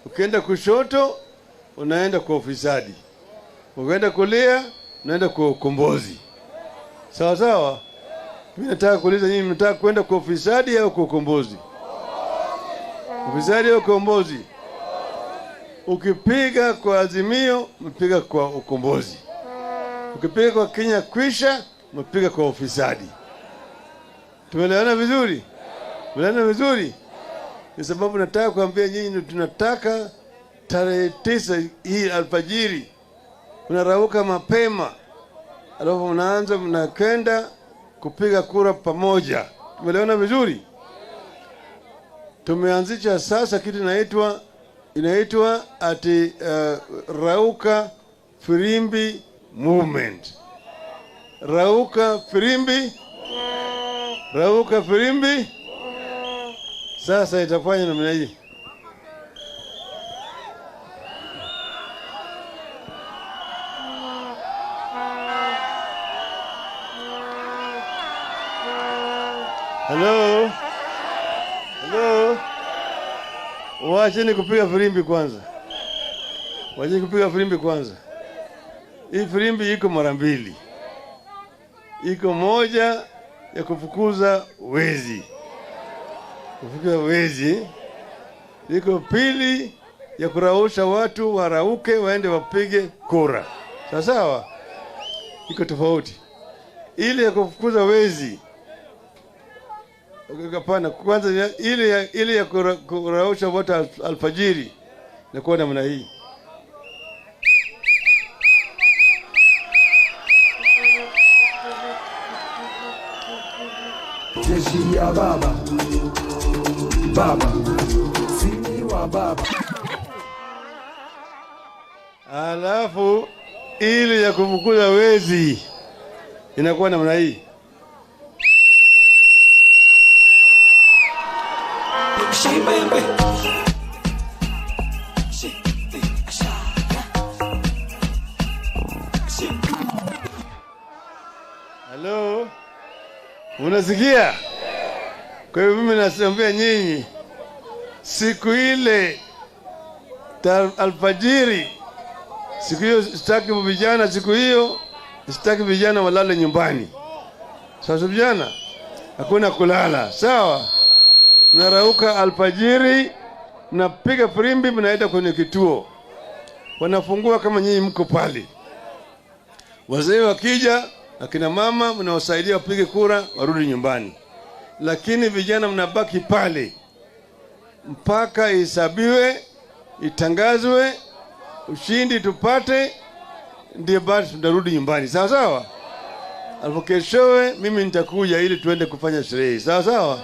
Ukienda kushoto unaenda kwa ufisadi, ukienda kulia unaenda kwa ukombozi. Sawa sawa. Mimi nataka kuuliza nyinyi, mnataka kwenda kwa ufisadi au kwa ukombozi? Ufisadi au ukombozi? Ukipiga kwa Azimio, mpiga kwa ukombozi. Ukipiga kwa Kenya Kwisha, mpiga kwa ufisadi. Tumeelewana vizuri? Tumeelewana vizuri? Kwa sababu nataka kuambia nyinyi, tunataka tarehe 9 hii alfajiri unarauka mapema, alafu mnaanza mnakwenda kupiga kura pamoja. Tumeelewana vizuri? Tumeanzisha sasa kitu inaitwa ati Rauka Firimbi Movement. Rauka Firimbi, Rauka Firimbi. Sasa itafanya namna hii. Hello? Hello? Wacheni kupiga firimbi kwanza. Wacheni kupiga firimbi kwanza. Hii firimbi iko mara mbili. Iko moja ya kufukuza wezi. Kufukuza wezi. Iko pili ya kurausha watu warauke waende wapige kura. Sawa sawa? Iko tofauti. Ile ya kufukuza wezi, hapana, kwanza ile ya kurausha watu alfajiri na kuwa namna hii. Jeshi ya baba, baba, sini wa baba. Alafu ile ya kufukuza wezi inakuwa namna hii. Hello? Unasikia? Kwa hivyo mimi nasambia nyinyi, siku ile alfajiri, siku hiyo sitaki vijana, siku hiyo sitaki vijana walale nyumbani. Sasa vijana, hakuna kulala, sawa? Mnarauka alfajiri, mnapiga firimbi, mnaenda kwenye kituo. Wanafungua kama nyinyi mko pale. Wazee wakija, akina mama mnawasaidia wapige kura, warudi nyumbani. Lakini vijana mnabaki pale mpaka isabiwe, itangazwe, ushindi tupate, ndio basi tunarudi nyumbani. Sawa sawa? Alafu keshowe mimi nitakuja ili tuende kufanya sherehe. Sawa sawa?